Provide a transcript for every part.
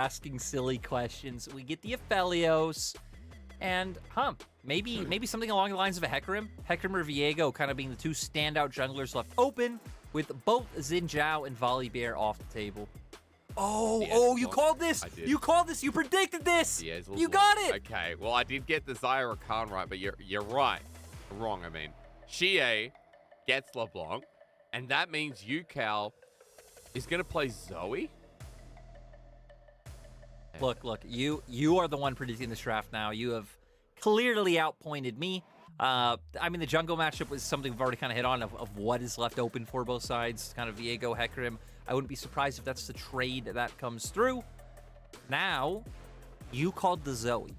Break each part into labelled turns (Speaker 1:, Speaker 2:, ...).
Speaker 1: asking silly questions. We get the Aphelios, and maybe something along the lines of a Hecarim. Hecarim or Viego kind of being the two standout junglers left open, with both Xin Zhao and Volibear off the table. Oh, you called this! You called this! You predicted this! You got it!
Speaker 2: Okay, well, I did get the Zyra Khan right, but you're right. Wrong, I mean. Xie gets LeBlanc, and that means Cal is going to play Zoe?
Speaker 1: Look, you are the one predicting this draft now. You have clearly outpointed me. I mean, the jungle matchup was something we've already kind of hit on of what is left open for both sides, kind of Viego, Hecarim. I wouldn't be surprised if that's the trade that comes through. Now, you called the Zoe.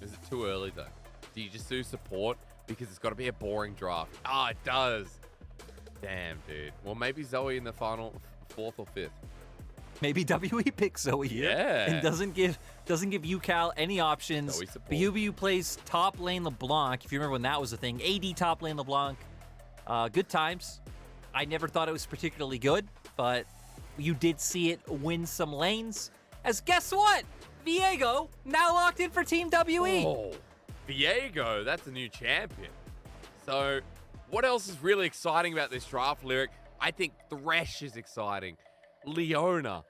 Speaker 2: Is it too early, though? Do you just do support? Because it's got to be a boring draft. Ah, it does. Damn, dude. Well, maybe Zoe in the final 4th or 5th.
Speaker 1: Maybe WE picks Zoe here and doesn't give UCal any options. BiuBiu plays top lane LeBlanc, if you remember when that was a thing. AD top lane LeBlanc. Good times. I never thought it was particularly good, but you did see it win some lanes. As guess what? Viego now locked in for Team WE.
Speaker 2: Oh, Viego, that's a new champion. So what else is really exciting about this draft, Lyric? I think Thresh is exciting. Leona,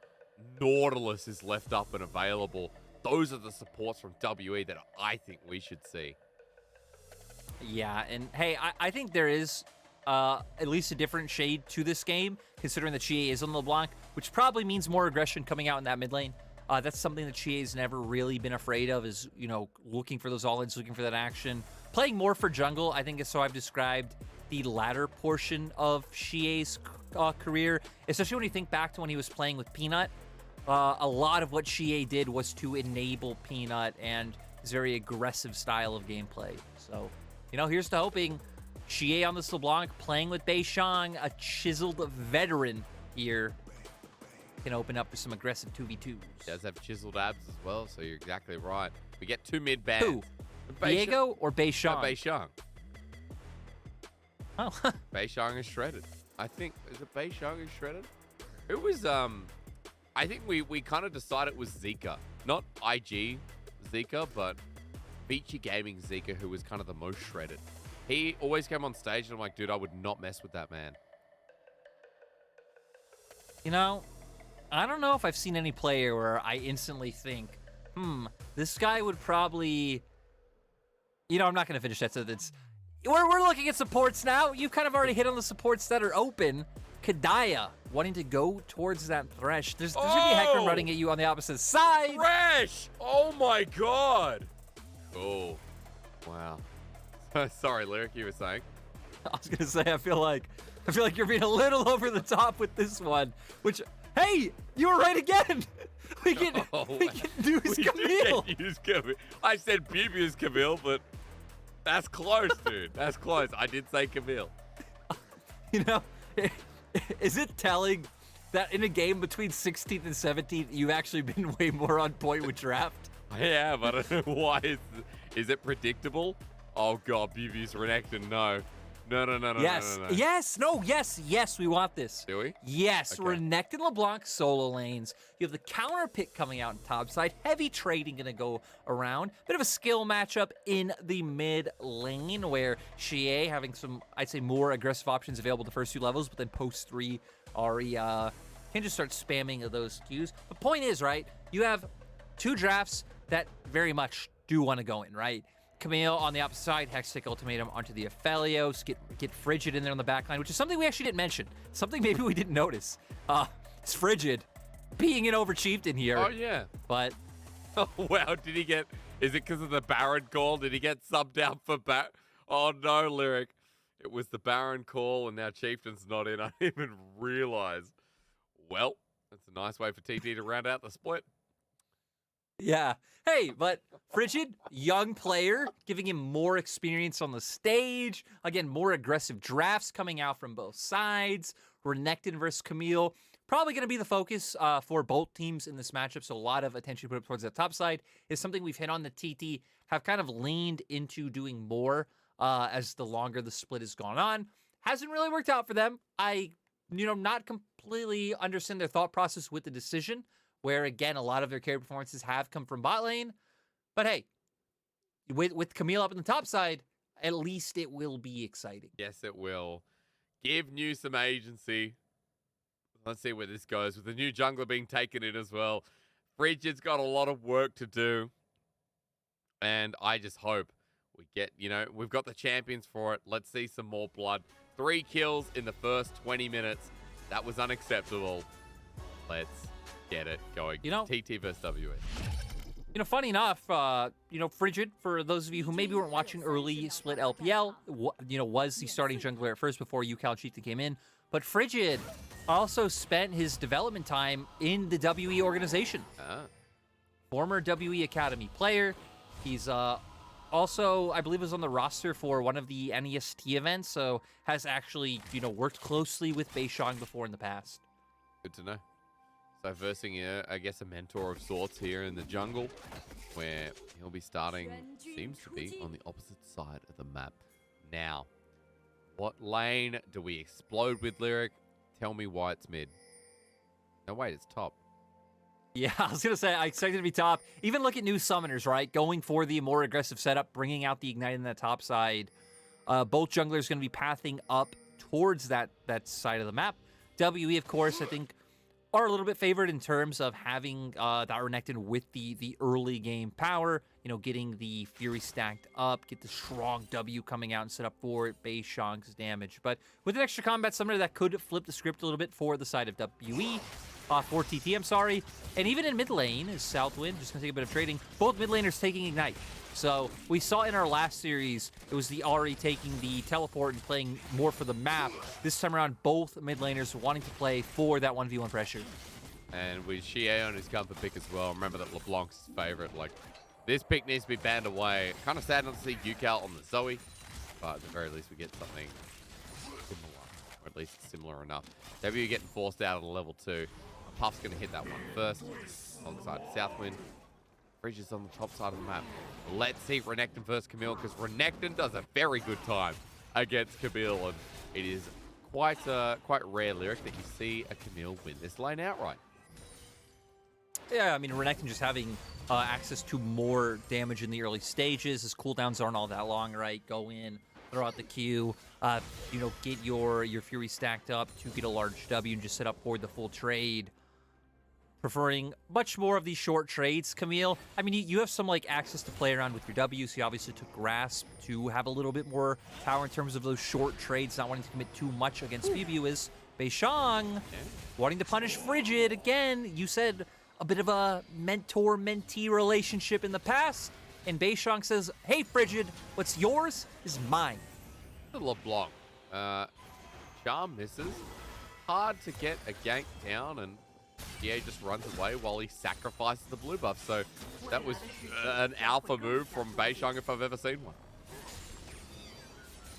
Speaker 2: Nautilus is left up and available. Those are the supports from WE that I think we should see.
Speaker 1: Yeah, and hey, I think there is at least a different shade to this game, considering that Xie is on LeBlanc, which probably means more aggression coming out in that mid lane. That's something that Xie's never really been afraid of, is, you know, looking for those all-ins, looking for that action. Playing more for jungle, I think is so I've described the latter portion of Xie's career, especially when you think back to when he was playing with Peanut. A lot of what Xie did was to enable Peanut and his very aggressive style of gameplay. So, you know, here's to hoping Xie on this LeBlanc playing with Beishang, a chiseled veteran here, can open up for some aggressive 2v2s.
Speaker 2: He does have chiseled abs as well, so you're exactly right. We get 2 mid bands.
Speaker 1: Who? Viego or Beishang?
Speaker 2: Beishang.
Speaker 1: Oh.
Speaker 2: Beishang is shredded. I think, is it Beishang is shredded? It was, I think we kind of decided it was Zika. Not IG Zika, but Feature Gaming Zika, who was kind of the most shredded. He always came on stage and I'm like, dude, I would not mess with that man.
Speaker 1: You know, I don't know if I've seen any player where I instantly think, this guy would probably... You know, I'm not going to finish that sentence. We're looking at supports now. You've kind of already hit on the supports that are open. Kedaya wanting to go towards that Thresh. There's going to be Hecarim running at you on the opposite side.
Speaker 2: Thresh! Oh my god! Oh, wow. Sorry, Lyric, you were saying?
Speaker 1: I was going to say, I feel like you're being a little over the top with this one. Which, hey, you were right again. We can use Camille.
Speaker 2: Use Camille. I said BiuBiu's Camille, but that's close, dude. That's close. I did say Camille.
Speaker 1: You know, is it telling that in a game between 16th and 17th, you've actually been way more on point with draft?
Speaker 2: I have. I don't know why. Is it predictable? Oh, God. BiuBiu's Renekton. No. No. Yes,
Speaker 1: we want this.
Speaker 2: Do we?
Speaker 1: Yes, okay. Renekton LeBlanc solo lanes. You have the counter pick coming out on top side. Heavy trading going to go around. Bit of a skill matchup in the mid lane where Xie having some, I'd say, more aggressive options available the first 2 levels, but then post 3, Ahri can just start spamming those Qs. The point is, right, you have 2 drafts that very much do want to go in, right? Camille on the opposite side, Hextech Ultimatum onto the Aphelios, get Frigid in there on the backline, which is something we actually didn't mention. Something maybe we didn't notice. It's Frigid being an overchieftain here.
Speaker 2: Oh, yeah.
Speaker 1: But...
Speaker 2: Oh, wow, did he get... Is it because of the Baron call? Did he get subbed out for Oh, no, Lyric. It was the Baron call, and now Chieftain's not in. I didn't even realize. Well, that's a nice way for TT to round out the split.
Speaker 1: Yeah. Hey, but Frigid, young player, giving him more experience on the stage. Again, more aggressive drafts coming out from both sides. Renekton versus Camille. Probably going to be the focus for both teams in this matchup, so a lot of attention put up towards that top side. Is something we've hit on the TT, have kind of leaned into doing more as the longer the split has gone on. Hasn't really worked out for them. I, not completely understand their thought process with the decision, where, again, a lot of their carry performances have come from bot lane. But hey, with Camille up in the top side, at least it will be exciting.
Speaker 2: Yes, it will. Give New some agency. Let's see where this goes with the new jungler being taken in as well. Frigid's got a lot of work to do. And I just hope we get, we've got the champions for it. Let's see some more blood. 3 kills in the first 20 minutes. That was unacceptable. Let's get it going. TT versus WE.
Speaker 1: Funny enough, Frigid, for those of you who maybe weren't watching early split LPL, was the starting jungler at first before UCal Chieftain came in. But Frigid also spent his development time in the WE organization. Former WE Academy player. He's also, I believe, was on the roster for one of the NEST events, so has actually, worked closely with Beishang before in the past.
Speaker 2: Good to know. So versing, I guess, a mentor of sorts here in the jungle, where he'll be starting, seems to be, on the opposite side of the map. Now, what lane do we explode with, Lyric? Tell me why it's mid. No, wait, it's top.
Speaker 1: Yeah, I was going to say, I expect it to be top. Even look at new summoners, right? Going for the more aggressive setup, bringing out the Ignite in that top side. Both junglers going to be pathing up towards that side of the map. WE, of course, I think, are a little bit favored in terms of having that Renekton with the early game power. Getting the Fury stacked up, get the strong W coming out and set up for Beishang's damage. But with an extra combat summoner, that could flip the script a little bit for the side of WE. For TT, I'm sorry. And even in mid lane, is SouthWind, just going to take a bit of trading. Both mid laners taking Ignite. So we saw in our last series, it was the Ahri taking the teleport and playing more for the map. This time around, both mid laners wanting to play for that 1v1 pressure.
Speaker 2: And with Xie on his comfort pick as well, remember that LeBlanc's his favorite. This pick needs to be banned away. Kind of sad not to see UCal on the Zoe, but at the very least we get something similar, or at least similar enough. W getting forced out on level 2. Puff's going to hit that one first, alongside Southwind. Frigid's on the top side of the map. Let's see Renekton versus Camille, because Renekton does a very good time against Camille, and it is quite rare, Lyric, that you see a Camille win this lane outright.
Speaker 1: Yeah, I mean, Renekton just having access to more damage in the early stages. His cooldowns aren't all that long, right? Go in, throw out the Q, get your Fury stacked up to get a large W and just set up for the full trade. Preferring much more of these short trades, Camille. I mean, you have some access to play around with your W, so you obviously took Grasp to have a little bit more power in terms of those short trades, not wanting to commit too much against BiuBiu. Is Beishang wanting to punish Frigid again. You said a bit of a mentor-mentee relationship in the past, and Beishang says, hey, Frigid, what's yours is mine.
Speaker 2: LeBlanc. Charm misses. Hard to get a gank down, and EA just runs away while he sacrifices the blue buff. So that was an alpha move from Beishang if I've ever seen one.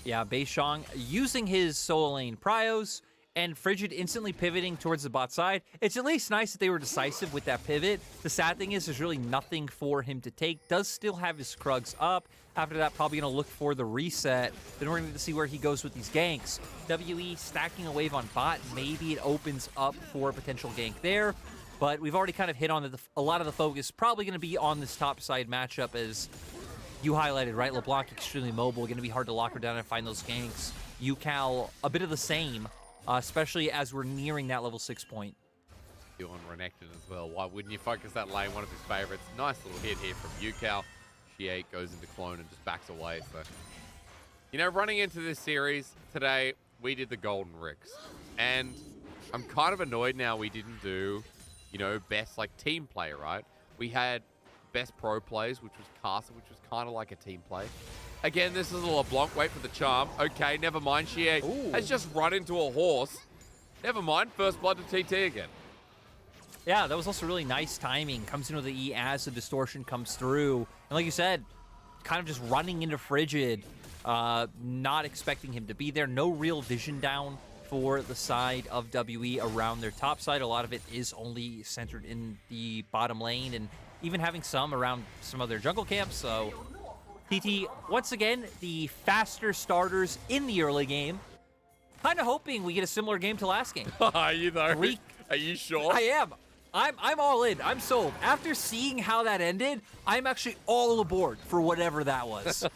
Speaker 1: Yeah, Beishang using his solo lane pryos, and Frigid instantly pivoting towards the bot side. It's at least nice that they were decisive with that pivot. The sad thing is there's really nothing for him to take. Does still have his Krugs up. After that, probably going to look for the reset. Then we're going to see where he goes with these ganks. WE stacking a wave on bot. Maybe it opens up for a potential gank there. But we've already kind of hit on a lot of the focus. Probably going to be on this top side matchup, as you highlighted, right? LeBlanc extremely mobile. Going to be hard to lock her down and find those ganks. UCal, a bit of the same. Especially as we're nearing that level 6 point.
Speaker 2: You on Renekton as well. Why wouldn't you focus that lane? One of his favorites. Nice little hit here from UCal. Xie goes into clone and just backs away. So, running into this series today, we did the Golden Ricks. And I'm kind of annoyed now we didn't do, best team play, right? We had best pro plays, which was Castle, which was kind of like a team play. Again, this is a LeBlanc. Wait for the charm. Okay, never mind. Xie has just run into a horse. Never mind. First blood to TT again.
Speaker 1: Yeah, that was also really nice timing. Comes into the E as the distortion comes through. And like you said, kind of just running into Frigid. Not expecting him to be there. No real vision down for the side of WE around their top side. A lot of it is only centered in the bottom lane, and even having some around some of their jungle camps. So TT, once again, the faster starters in the early game. Kind of hoping we get a similar game to last game.
Speaker 2: Are you though? Are you sure?
Speaker 1: I am. I'm all in. I'm sold. After seeing how that ended, I'm actually all aboard for whatever that was.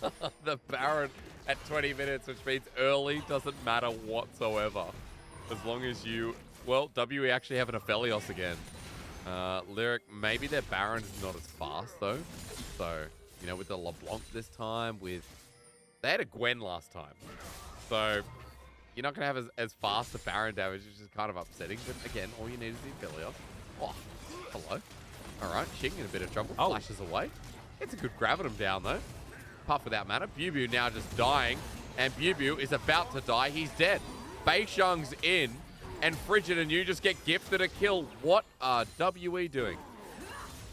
Speaker 2: The Baron at 20 minutes, which means early doesn't matter whatsoever. As long as you... Well, WE actually have an Aphelios again. Lyric, maybe their Baron is not as fast, though. So, you know, with the LeBlanc this time, with... They had a Gwen last time. So, you're not going to have as fast a Baron damage, which is kind of upsetting. But again, all you need is the Aphelios. Oh, hello. All right, Ching in a bit of trouble.
Speaker 1: Oh.
Speaker 2: Flashes away. It's a good grabbing him down, though. Puff without mana. BiuBiu now just dying. And BiuBiu is about to die. He's dead. Beishang's in. And Frigid and you just get gifted a kill. What are WE doing?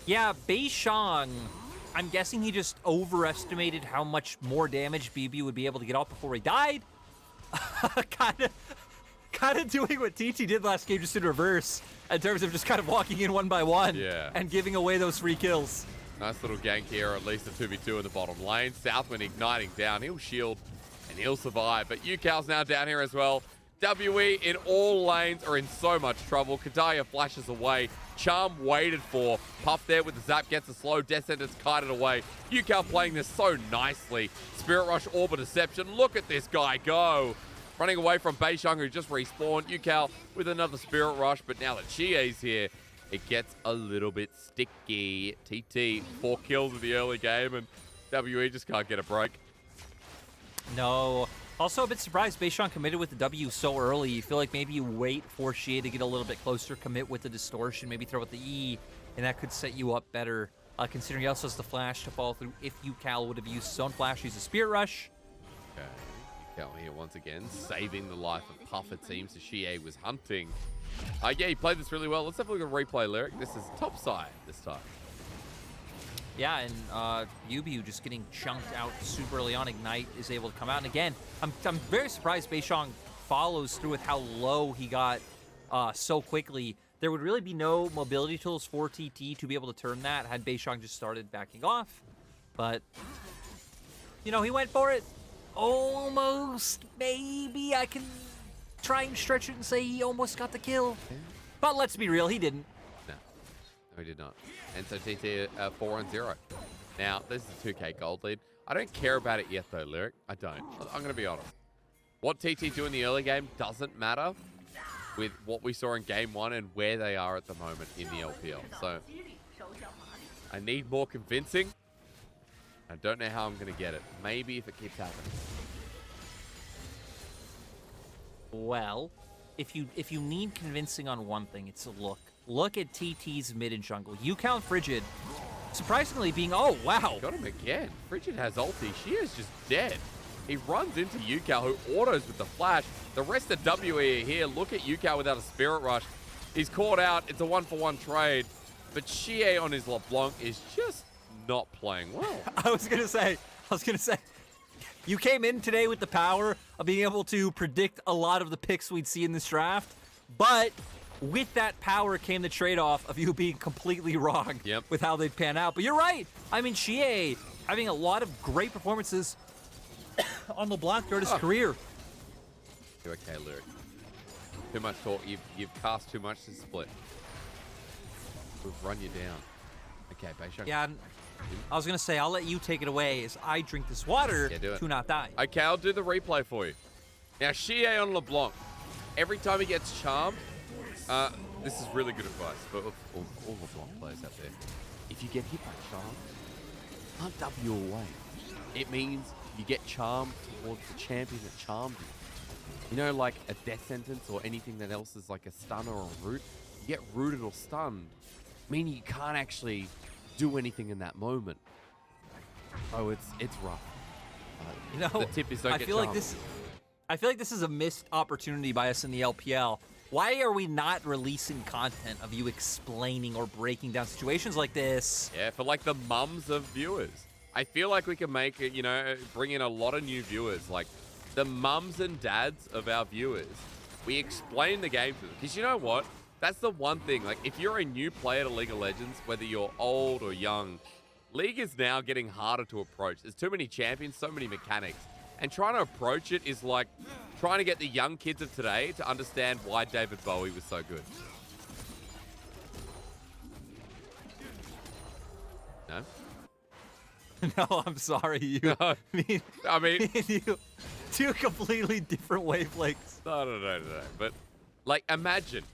Speaker 1: Yeah, Beishang, I'm guessing he just overestimated how much more damage BiuBiu would be able to get off before he died. kind of doing what TT did last game, just in reverse, in terms of just kind of walking in one by one and giving away those free kills.
Speaker 2: Nice little gank here, or at least a 2v2 in the bottom lane. SouthWind igniting down. He'll shield and he'll survive. But UCal's now down here as well. WE in all lanes are in so much trouble. Kedaya flashes away. Charm waited for. Puff there with the zap, gets a slow. Death Sentence kited away. UCal playing this so nicely. Spirit Rush, Orb of Deception. Look at this guy go. Running away from Beishang, who just respawned. UCal with another Spirit Rush, but now that Chie's here, it gets a little bit sticky. TT, 4 kills in the early game, and WE just can't get a break.
Speaker 1: No. Also a bit surprised Beishang committed with the W so early. You feel like maybe you wait for Xie to get a little bit closer, commit with the distortion, maybe throw out the E, and that could set you up better. Considering he also has the flash to follow through if UCal would have used his own flash, use a Spirit Rush.
Speaker 2: Okay. Cal here once again, saving the life of Puff, it seems, as Xie was hunting. Yeah, he played this really well. Let's have a look at replay, Lyric. This is top side this time.
Speaker 1: Yeah, and BiuBiu just getting chunked out super early on. Ignite is able to come out. And again, I'm very surprised Beishang follows through with how low he got so quickly. There would really be no mobility tools for TT to be able to turn that had Beishang just started backing off. But, you know, he went for it. Almost, maybe I can try and stretch it and say he almost got the kill. But let's be real, he didn't.
Speaker 2: No, he did not. And so TT 4-0. Now, this is a 2K gold lead. I don't care about it yet, though, Lyric. I don't. I'm going to be honest. What TT do in the early game doesn't matter with what we saw in game 1 and where they are at the moment in the LPL. So, I need more convincing. I don't know how I'm going to get it. Maybe if it keeps happening.
Speaker 1: Well, if you need convincing on one thing, it's a look. Look at TT's mid and jungle. UCal Frigid, surprisingly being, oh, wow.
Speaker 2: Got him again. Frigid has ulti. She is just dead. He runs into UCal, who autos with the flash. The rest of WE are here. Look at UCal without a Spirit Rush. He's caught out. It's a 1-for-1 trade. But Xie on his LeBlanc is just not playing well.
Speaker 1: I was gonna say, you came in today with the power of being able to predict a lot of the picks we'd see in this draft, but with that power came the trade-off of you being completely wrong with how they'd pan out. But you're right. I mean, Xie having a lot of great performances on LeBlanc throughout his career.
Speaker 2: Okay, Lyric. Too much talk. You've cast too much to split. We've run you down. Okay, Beishang.
Speaker 1: Yeah, I was going to say, I'll let you take it away as I drink this water to not die.
Speaker 2: Okay, I'll do the replay for you. Now, Xie on LeBlanc. Every time he gets charmed, this is really good advice for all LeBlanc players out there. If you get hit by charm, can't W away. It means you get charmed towards the champion that charmed you. You know, like a death sentence or anything that else is like a stun or a root. You get rooted or stunned, meaning you can't actually do anything in that moment. Oh, it's rough.
Speaker 1: You know,
Speaker 2: the tip is I feel like
Speaker 1: this is a missed opportunity by us in the LPL. Why are we not releasing content of you explaining or breaking down situations like this?
Speaker 2: Yeah, for like the mums of viewers. I feel like we can make it, you know, bring in a lot of new viewers, like the mums and dads of our viewers. We explain the game to them. Because you know what? That's the one thing. Like, if you're a new player to League of Legends, whether you're old or young, League is now getting harder to approach. There's too many champions, so many mechanics. And trying to approach it is like trying to get the young kids of today to understand why David Bowie was so good. No?
Speaker 1: No, I'm sorry. You.
Speaker 2: No. I mean,
Speaker 1: you, two completely different wavelengths.
Speaker 2: No. But, like, imagine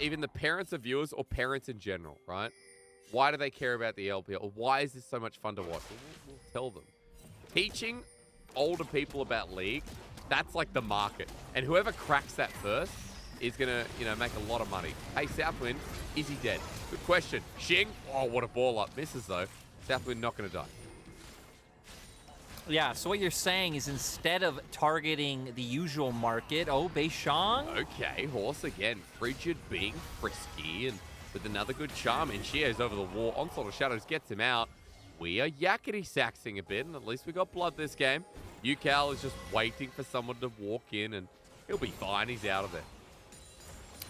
Speaker 2: even the parents of viewers or parents in general, right? Why do they care about the LPL? Or why is this so much fun to watch? We'll tell them. Teaching older people about League, that's like the market. And whoever cracks that first is going to, make a lot of money. Hey, SouthWind, is he dead? Good question. Xing, oh, what a ball up. Misses, though. SouthWind not going to die.
Speaker 1: Yeah, so what you're saying is instead of targeting the usual market, Beishang?
Speaker 2: Okay, horse again. Frigid being frisky and with another good charm. And Shio's over the wall. Onslaught of Shadows gets him out. We are yakety-saxing a bit, and at least we got blood this game. UCal is just waiting for someone to walk in, and he'll be fine. He's out of there.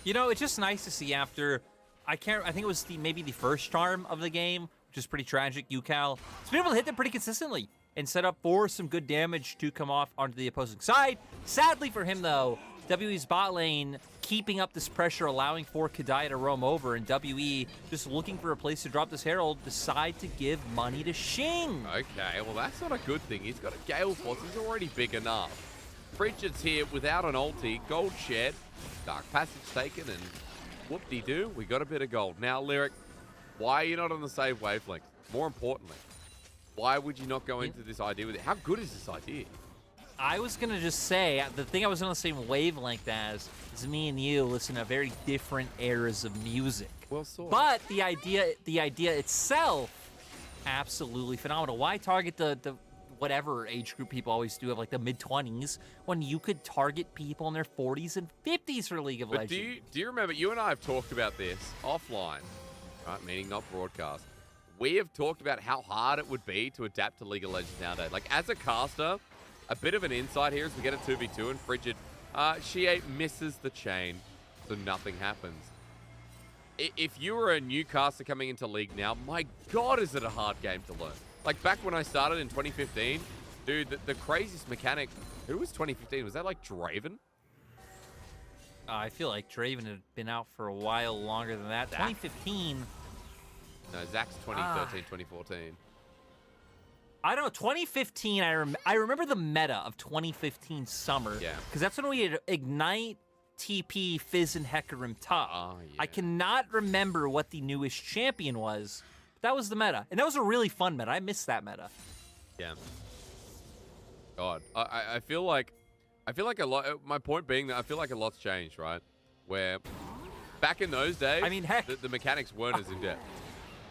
Speaker 1: It's just nice to see after, I think it was maybe the first charm of the game, which is pretty tragic. UCal has been able to hit them pretty consistently and set up for some good damage to come off onto the opposing side. Sadly for him, though, WE's bot lane keeping up this pressure, allowing for Kedaya to roam over, and WE just looking for a place to drop this Herald, decide to give money to Xing.
Speaker 2: Okay, well, that's not a good thing. He's got a Gale Force. He's already big enough. Frigid's here without an ulti. Gold shed. Dark Passage taken, and whoop-de-doo, we got a bit of gold. Now, Lyric, why are you not on the same wavelength? More importantly, why would you not go into this idea with it? How good is this idea?
Speaker 1: I was going to just say, the thing I was on the same wavelength as is me and you listen to very different eras of music.
Speaker 2: Well, sort of.
Speaker 1: But the idea itself, absolutely phenomenal. Why target the whatever age group people always do of like the mid-20s when you could target people in their 40s and 50s for League of Legends?
Speaker 2: Do you remember, you and I have talked about this offline, right? Meaning not broadcast. We have talked about how hard it would be to adapt to League of Legends nowadays. Like, as a caster, a bit of an insight here as we get a 2v2 and Frigid, Shie misses the chain, so nothing happens. If you were a new caster coming into League now, my God, is it a hard game to learn. Like, back when I started in 2015, dude, the craziest mechanic, who was 2015? Was that, like, Draven?
Speaker 1: I feel like Draven had been out for a while longer than that. 2015...
Speaker 2: No, Zach's 2013, 2014.
Speaker 1: I don't know. 2015, I remember the meta of 2015 summer.
Speaker 2: Yeah.
Speaker 1: Because that's when we had Ignite, TP, Fizz, and Hecarim top.
Speaker 2: Oh, yeah.
Speaker 1: I cannot remember what the newest champion was. But that was the meta. And that was a really fun meta. I missed that meta.
Speaker 2: Yeah. God. I feel like a lot, my point being that I feel like a lot's changed, right? Where back in those days,
Speaker 1: I mean, heck.
Speaker 2: the mechanics weren't as in-depth.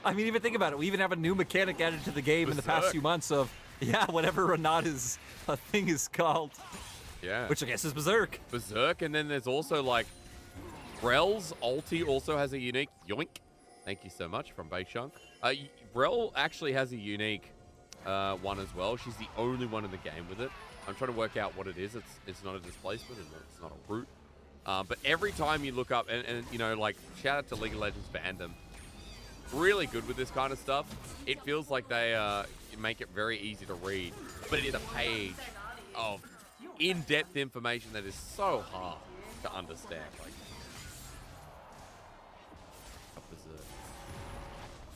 Speaker 1: I mean, even think about it. We even have a new mechanic added to the game in the past few months of, whatever Renata's thing is called.
Speaker 2: Yeah.
Speaker 1: Which I guess is Berserk.
Speaker 2: Berserk, and then there's also, like, Rel's ulti also has a unique yoink. Thank you so much from Beishang. Rel actually has a unique one as well. She's the only one in the game with it. I'm trying to work out what it is. It's not a displacement, and it's not a root. But every time you look up, and like, shout out to League of Legends fandom. Really good with this kind of stuff. It feels like they make it very easy to read, but it is a page of in-depth information that is so hard to understand. Like,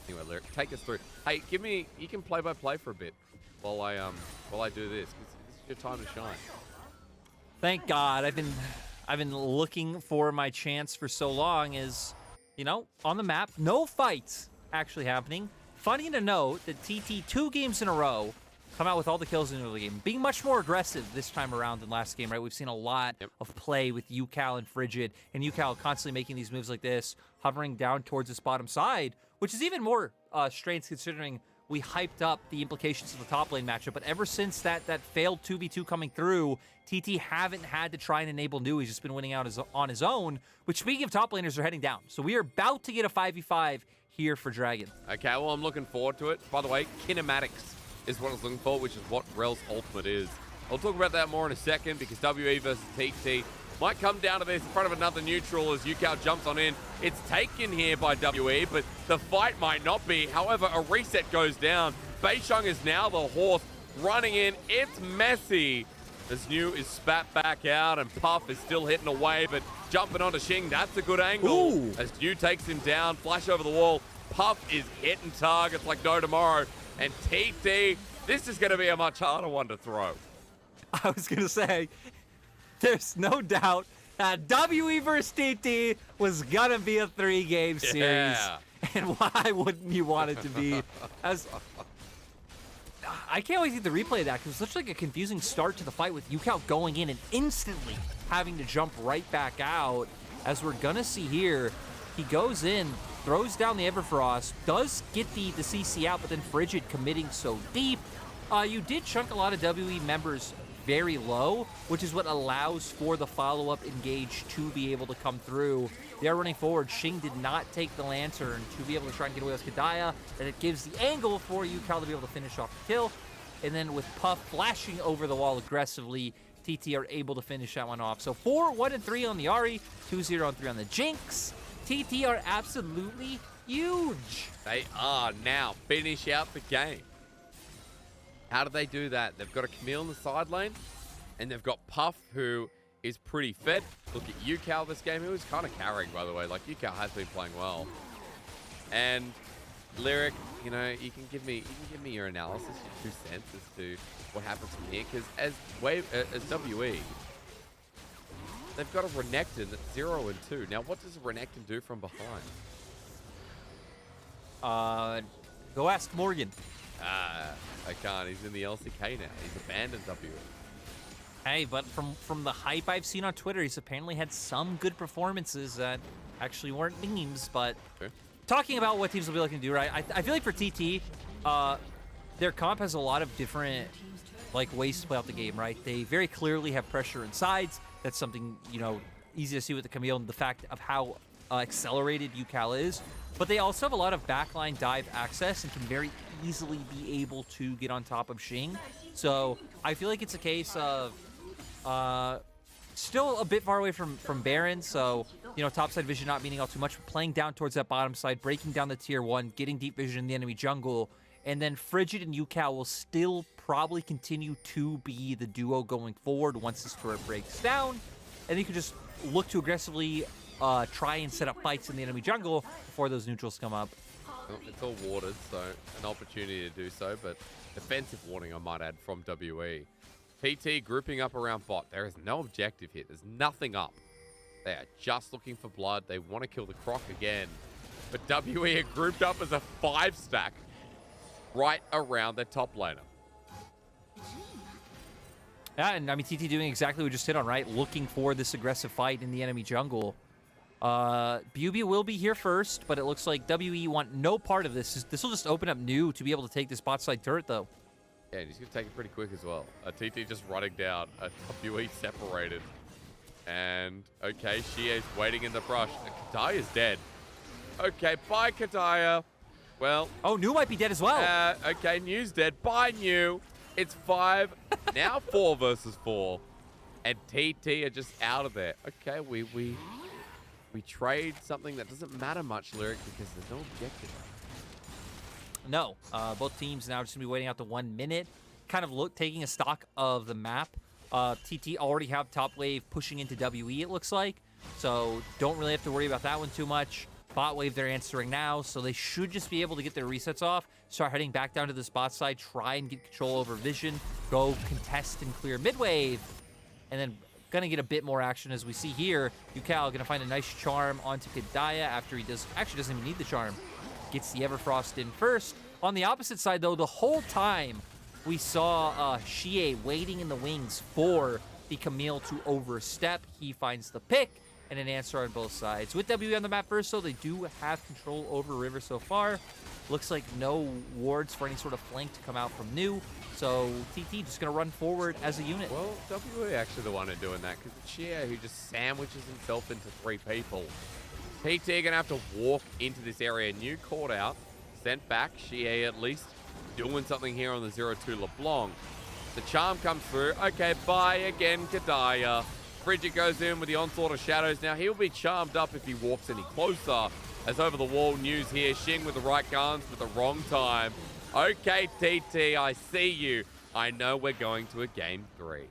Speaker 2: anyway, Lyric, take us through. Hey, you can play-by-play for a bit while I do this. This is your time to shine.
Speaker 1: Thank God. I've been looking for my chance for so long. On the map, no fights actually happening. Funny to note that TT 2 games in a row come out with all the kills in the early game, being much more aggressive this time around than last game, right? We've seen a lot of play with UCal and Frigid, and UCal constantly making these moves like this, hovering down towards this bottom side, which is even more strange considering we hyped up the implications of the top lane matchup, but ever since that failed 2v2 coming through, TT haven't had to try and enable new. He's just been winning out on his own, which, speaking of top laners, are heading down. So we are about to get a 5v5 here for Dragon.
Speaker 2: Okay, well, I'm looking forward to it. By the way, kinematics is what I was looking for, which is what Rel's ultimate is. I'll talk about that more in a second, because WE versus TT might come down to this in front of another neutral as UCal jumps on in. It's taken here by WE, but the fight might not be. However, a reset goes down. Beishang is now the horse running in. It's messy. As New is spat back out, and Puff is still hitting away, but jumping onto Xing, that's a good angle.
Speaker 1: Ooh.
Speaker 2: As New takes him down, flash over the wall. Puff is hitting targets like no tomorrow. And TT, this is going to be a much harder one to throw.
Speaker 1: I was going to say, there's no doubt that WE versus TT was going to be a 3-game series.
Speaker 2: Yeah.
Speaker 1: And why wouldn't you want it to be? I can't wait to see the replay of that, because it's such like a confusing start to the fight with Yucal going in and instantly having to jump right back out. As we're going to see here, he goes in, throws down the Everfrost, does get the CC out, but then Frigid committing so deep. You did chunk a lot of WE members very low, which is what allows for the follow-up engage to be able to come through. They are running forward. Xing did not take the Lantern to be able to try and get away with Kedaya, and it gives the angle for Yucal to be able to finish off the kill. And then with Puff flashing over the wall aggressively, TT are able to finish that one off. So 4-1-3 on the Ahri, 2-0-3 on the Jinx. TT are absolutely huge.
Speaker 2: They are now. Finish out the game. How do they do that? They've got a Camille in the side lane, and they've got Puff, who is pretty fed. Look at Yucal this game, who is kind of carrying, by the way. Like, Yucal has been playing well. And Lyric, you know, you can give me your analysis, your 2 cents as to what happens from here. Because as WE, they've got a Renekton that's 0-2. Now, what does a Renekton do from behind?
Speaker 1: Go ask Morgan.
Speaker 2: I can't. He's in the LCK now. He's abandoned WE.
Speaker 1: Hey, but from the hype I've seen on Twitter, he's apparently had some good performances that actually weren't memes. But talking about what teams will be looking to do, right? I feel like for TT, their comp has a lot of different ways to play out the game, right? They very clearly have pressure in sides. That's something, you know, easy to see with the Camille and the fact of how accelerated Yucal is. But they also have a lot of backline dive access and can very easily be able to get on top of Xing. So I feel like it's a case of still a bit far away from Baron. So, you know, topside vision not meaning all too much, but playing down towards that bottom side, breaking down the tier 1, getting deep vision in the enemy jungle. And then Frigid and Yucal will still probably continue to be the duo going forward once this turret breaks down. And you can just look to aggressively try and set up fights in the enemy jungle before those neutrals come up.
Speaker 2: Well, it's all warded, so an opportunity to do so, but defensive warning, I might add, from WE. PT grouping up around bot. There is no objective here. There's nothing up. They are just looking for blood. They want to kill the Croc again. But WE are grouped up as a 5-stack right around their top laner.
Speaker 1: Yeah, and I mean, TT doing exactly what we just hit on, right? Looking for this aggressive fight in the enemy jungle. BiuBiu will be here first, but it looks like WE want no part of this. This will just open up new to be able to take this bot side turret, though.
Speaker 2: Yeah, and he's going to take it pretty quick as well. TT just running down. WE separated. And, okay, Shie's waiting in the brush. Kedaya's dead. Okay, bye, Kedaya. Well.
Speaker 1: Oh, New might be dead as well.
Speaker 2: Okay, New's dead. Bye, New. It's 5, now 4 versus 4. And TT are just out of there. Okay, we trade something that doesn't matter much, Lyric, because there's no objective.
Speaker 1: No, both teams now just gonna be waiting out the 1 minute, kind of taking a stock of the map. TT already have top wave pushing into WE, it looks like, so don't really have to worry about that one too much. Bot wave they're answering now, so they should just be able to get their resets off, start heading back down to this bot side, try and get control over vision, go contest and clear mid wave, and then gonna get a bit more action as we see here. Yucal gonna find a nice charm onto Kedaya after he actually doesn't even need the charm. Gets the Everfrost in first. On the opposite side, though, the whole time we saw Shie waiting in the wings for the Camille to overstep. He finds the pick and an answer on both sides. With WE on the map first, though, they do have control over River so far. Looks like no wards for any sort of flank to come out from New. So TT just going to run forward as a unit.
Speaker 2: Well, WE actually the one who's doing that, because it's Shie who just sandwiches himself into 3 people. TT are going to have to walk into this area. New caught out, sent back. Shie at least doing something here on the 0-2 LeBlanc. The charm comes through. Okay, bye again, Kedaya. Frigid goes in with the onslaught of shadows. Now he'll be charmed up if he walks any closer. As over the wall news here, Xing with the right guns at the wrong time. Okay, TT, I see you. I know we're going to a game 3.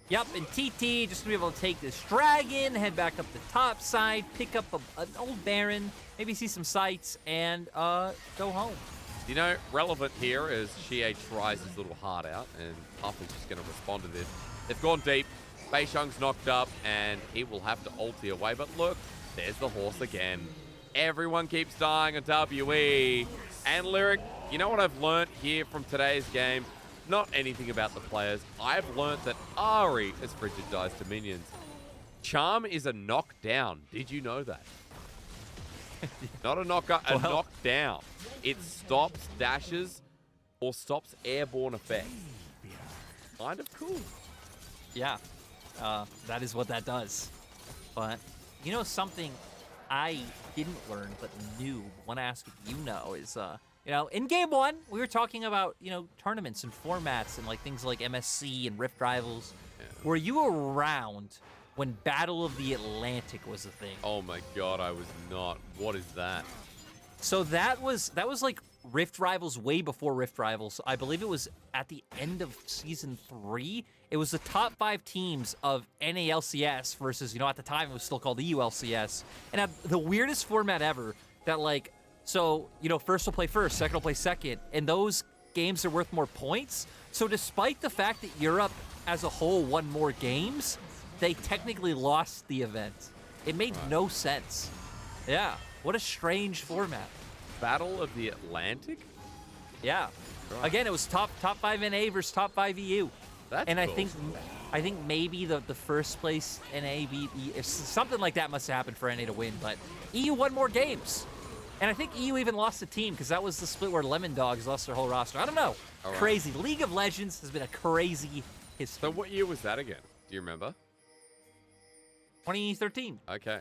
Speaker 1: Yep, and TT just gonna be able to take this dragon, head back up the top side, pick up an old Baron, maybe see some sights, and go home.
Speaker 2: You know, relevant here is Xie tries his little heart out, and Puff is just going to respond to this. They've gone deep. Beishang's knocked up, and he will have to ulti away. But look, there's the horse again. Everyone keeps dying on WE. And Lyric, you know what I've learned here from today's game? Not anything about the players. I've learned that Ahri, as Frigid dies to minions, Charm is a knockdown. Did you know that? Not a knockup, a knockdown. It stops dashes or stops airborne effects. Kind of cool.
Speaker 1: Yeah, that is what that does. But, you know, something I didn't learn but knew, want to ask if you know, is, you know, in game one, we were talking about, you know, tournaments and formats and, like, things like MSC and Rift Rivals. Yeah. Were you around when Battle of the Atlantic was a thing?
Speaker 2: Oh my god, I was not. What is that?
Speaker 1: So that was like Rift Rivals way before Rift Rivals. I believe it was at the end of Season 3. It was the top 5 teams of NALCS versus, you know, at the time it was still called EULCS. And the weirdest format ever that, like, so, you know, first will play first, second will play second, and those games are worth more points. So despite the fact that Europe as a whole won more games, they technically lost the event. It made no sense. Yeah. What a strange format.
Speaker 2: Battle of the Atlantic?
Speaker 1: Yeah. Right. Again, it was top 5 NA versus top 5 EU.
Speaker 2: That's
Speaker 1: and
Speaker 2: cool.
Speaker 1: I think maybe the first place NA beat something like that must have happened for NA to win, but EU won more games. And I think EU even lost a team because that was the split where Lemon Dogs lost their whole roster. I don't know. Right. Crazy. League of Legends has been a crazy history.
Speaker 2: So what year was that again? Do you remember?
Speaker 1: 2013.
Speaker 2: Okay.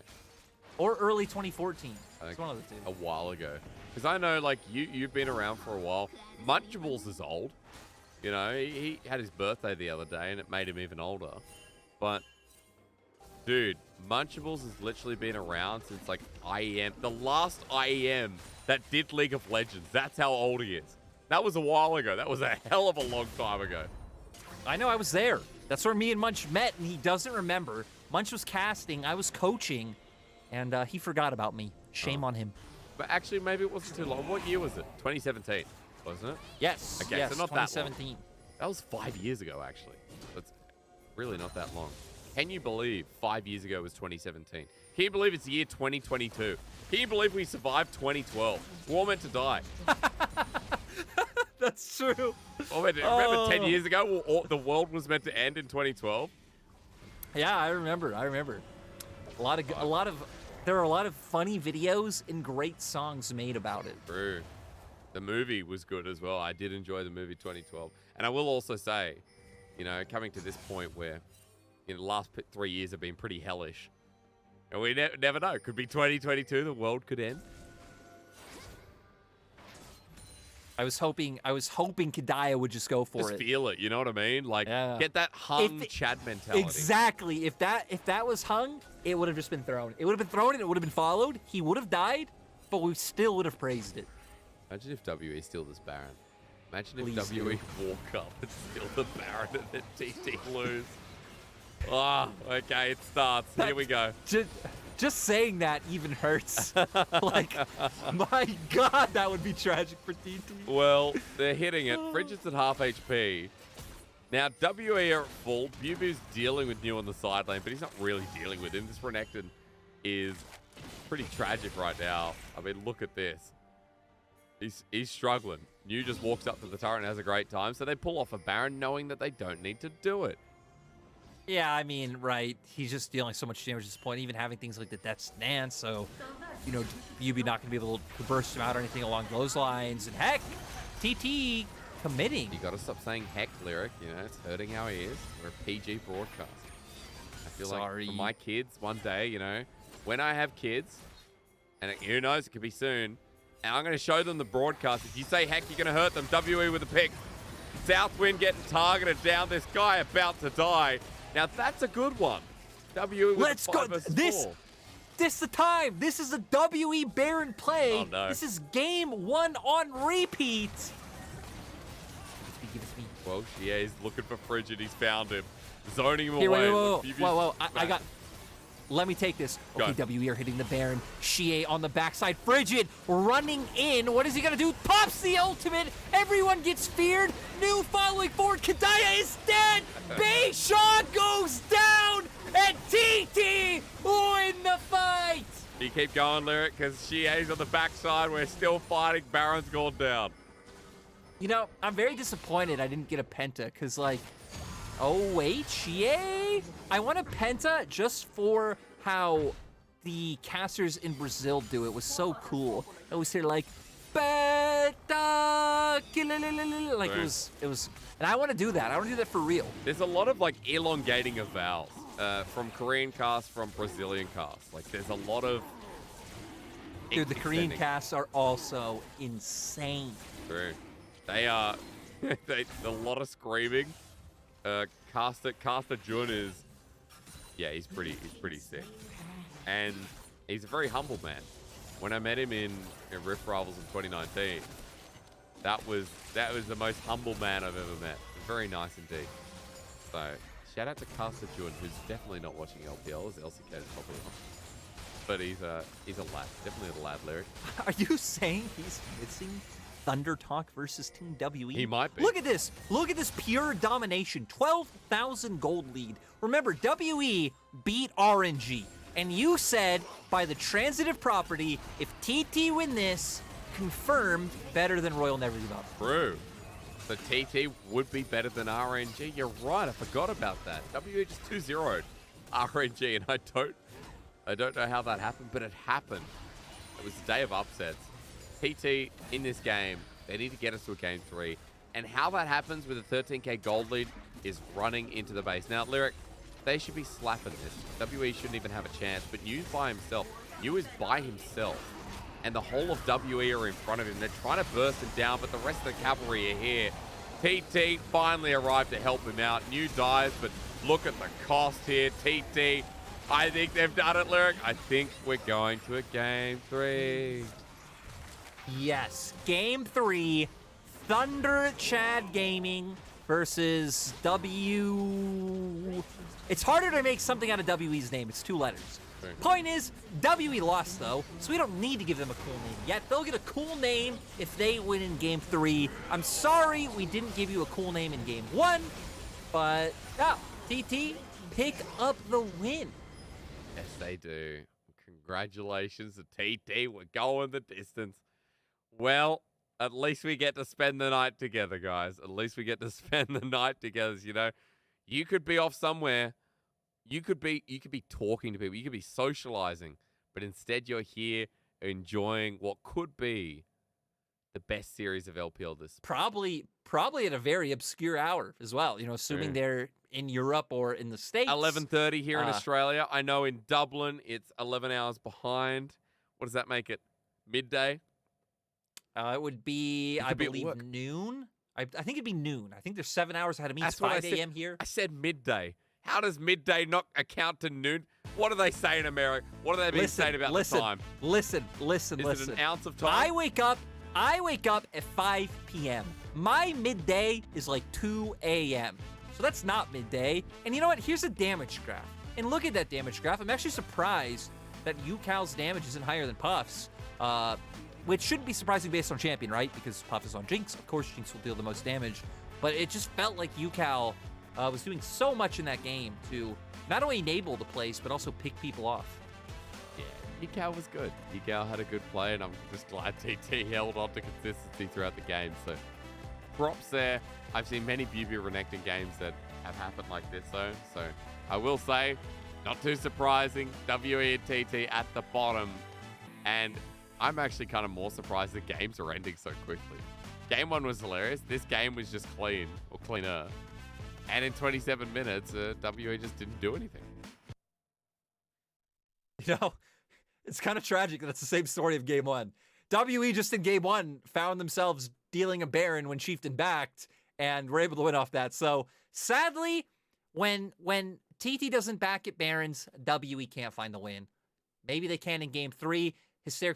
Speaker 1: Or early 2014. It's one of the two.
Speaker 2: A while ago. Because I know, like, you've been around for a while. Munchables is old. You know, he had his birthday the other day, and it made him even older. But, dude, Munchables has literally been around since, like, IEM. The last IEM that did League of Legends. That's how old he is. That was a while ago. That was a hell of a long time ago.
Speaker 1: I know, I was there. That's where me and Munch met, and he doesn't remember. Munch was casting, I was coaching, and he forgot about me. Shame on him.
Speaker 2: But actually, maybe it wasn't too long. What year was it? 2017, wasn't it?
Speaker 1: Yes.
Speaker 2: Okay,
Speaker 1: yes,
Speaker 2: so not
Speaker 1: 2017.
Speaker 2: that long. That was 5 years ago, actually. That's really not that long. Can you believe 5 years ago was 2017? Can you believe it's the year 2022? Can you believe we survived 2012? We're all meant to die.
Speaker 1: That's true.
Speaker 2: Remember 10 years ago, the world was meant to end in 2012?
Speaker 1: Yeah, I remember. There are a lot of funny videos and great songs made about it.
Speaker 2: True. The movie was good as well. I did enjoy the movie 2012. And I will also say, you know, coming to this point where, you know, the last 3 years have been pretty hellish. And we never know. Could be 2022. The world could end.
Speaker 1: I was hoping Kedaya would just go for
Speaker 2: just
Speaker 1: it.
Speaker 2: Just feel it. You know what I mean? Like, get that hung Chad mentality.
Speaker 1: Exactly. If that was hung, it would have just been thrown. It would have been thrown and it would have been followed. He would have died, but we still would have praised it.
Speaker 2: Imagine if WE steal this Baron. Imagine if
Speaker 1: Please
Speaker 2: WE walk up and steal the Baron and then TT lose. Ah, okay, it starts. Here we go.
Speaker 1: Just saying that even hurts. Like, my God, that would be tragic for TT.
Speaker 2: Well, they're hitting it. Frigid's at half HP. Now, WE are at full. BiuBiu's dealing with New on the side lane, but he's not really dealing with him. This Renekton is pretty tragic right now. I mean, look at this. He's struggling. New just walks up to the turret and has a great time, so they pull off a Baron knowing that they don't need to do it.
Speaker 1: Yeah, I mean, right. He's just dealing so much damage at this point, even having things like the Death's Dance, so, you know, BiuBiu not going to be able to burst him out or anything along those lines. And heck, TT committing.
Speaker 2: You got to stop saying heck, Lyric. You know, it's hurting our ears. We're a PG broadcast. I feel like for my kids, one day, you know, when I have kids, and who knows, it could be soon, and I'm going to show them the broadcast. If you say heck, you're going to hurt them. WE with a pick. SouthWind getting targeted down. This guy about to die. Now, that's a good one. WE with
Speaker 1: Let's go. This is the time. This is a WE Baron play.
Speaker 2: Oh, no.
Speaker 1: This is game 1 on repeat. Give it to me.
Speaker 2: Well, is looking for Frigid. He's found him. Zoning him
Speaker 1: Here,
Speaker 2: away.
Speaker 1: whoa. I got... Let me take this. Okay, WE are hitting the Baron. Xie on the backside. Frigid running in. What is he going to do? Pops the ultimate. Everyone gets feared. New following forward. Kedaya is dead. Beishang goes down. And TT win the fight.
Speaker 2: You keep going, Lyric, because Xie's on the backside. We're still fighting. Baron's gone down.
Speaker 1: You know, I'm very disappointed I didn't get a penta because, like, oh, wait, Xie? I want a penta just for how the casters in Brazil do it. Was so cool. I always hear, like, penta, like, it was, and I want to do that. I want to do that for real.
Speaker 2: There's a lot of, like, elongating of vowels from Korean casts, from Brazilian casts. Like, there's a lot of...
Speaker 1: Dude, the Korean casts are also insane.
Speaker 2: True. They are... a lot of screaming. Caster Jun is, yeah, he's pretty sick, and he's a very humble man. When I met him in Rift Rivals in 2019, that was the most humble man I've ever met. Very nice indeed. So shout out to Caster Jun, who's definitely not watching LPL, as LCK is probably not. But he's a lad, definitely a lad, Lyric.
Speaker 1: Are you saying he's missing Thunder Talk versus Team WE?
Speaker 2: He might be.
Speaker 1: Look at this. Look at this pure domination. 12,000 gold lead. Remember, WE beat RNG. And you said, by the transitive property, if TT win this, confirmed better than Royal Never Give Up.
Speaker 2: True. The TT would be better than RNG. You're right. I forgot about that. WE just 2-0'd RNG, and I don't know how that happened, but it happened. It was a day of upsets. TT in this game, they need to get us to a game 3. And how that happens with a 13k gold lead is running into the base. Now, Lyric, they should be slapping this. WE shouldn't even have a chance, but New's by himself. New is by himself. And the whole of WE are in front of him. They're trying to burst him down, but the rest of the cavalry are here. TT finally arrived to help him out. New dies, but look at the cost here. TT, I think they've done it, Lyric. I think we're going to a game 3.
Speaker 1: Yes, game 3, Thunder Chad Gaming versus W. It's harder to make something out of WE's name. It's 2 letters.
Speaker 2: Right.
Speaker 1: Point is, WE lost though, so we don't need to give them a cool name yet. They'll get a cool name if they win in game 3. I'm sorry we didn't give you a cool name in game 1, but TT, pick up the win.
Speaker 2: Yes, they do. Congratulations to TT. We're going the distance. Well, at least we get to spend the night together, guys. At least we get to spend the night together. You know, you could be off somewhere. You could be talking to people. You could be socializing. But instead, you're here enjoying what could be the best series of LPL this.
Speaker 1: Probably at a very obscure hour as well. You know, assuming they're in Europe or in the States.
Speaker 2: 11:30 here in Australia. I know in Dublin it's 11 hours behind. What does that make it? Midday?
Speaker 1: It would be, I believe, noon. I think it'd be noon. I think there's 7 hours ahead of me. It's 5 a.m. here.
Speaker 2: I said midday. How does midday not account to noon? What do they say in America? What are they being saying about the time?
Speaker 1: Listen.
Speaker 2: Is it an ounce of time?
Speaker 1: I wake up at 5 p.m. My midday is like 2 a.m. So that's not midday. And you know what? Here's a damage graph. And look at that damage graph. I'm actually surprised that UCal's damage isn't higher than Puff's. Which shouldn't be surprising based on champion, right? Because Puff is on Jinx. Of course, Jinx will deal the most damage. But it just felt like UCal was doing so much in that game to not only enable the place, but also pick people off.
Speaker 2: Yeah, UCal was good. UCal had a good play, and I'm just glad TT held on to consistency throughout the game. So props there. I've seen many BiuBiu Renekton games that have happened like this, though. So I will say, not too surprising. WE and TT at the bottom. And I'm actually kind of more surprised that games are ending so quickly. Game 1 was hilarious. This game was just clean, or cleaner. And in 27 minutes, WE just didn't do anything.
Speaker 1: You know, it's kind of tragic that it's the same story of game 1. WE just in game 1 found themselves dealing a Baron when Chieftain backed, and were able to win off that. So sadly, when TT doesn't back at Barons, WE can't find the win. Maybe they can in game 3. Hysterics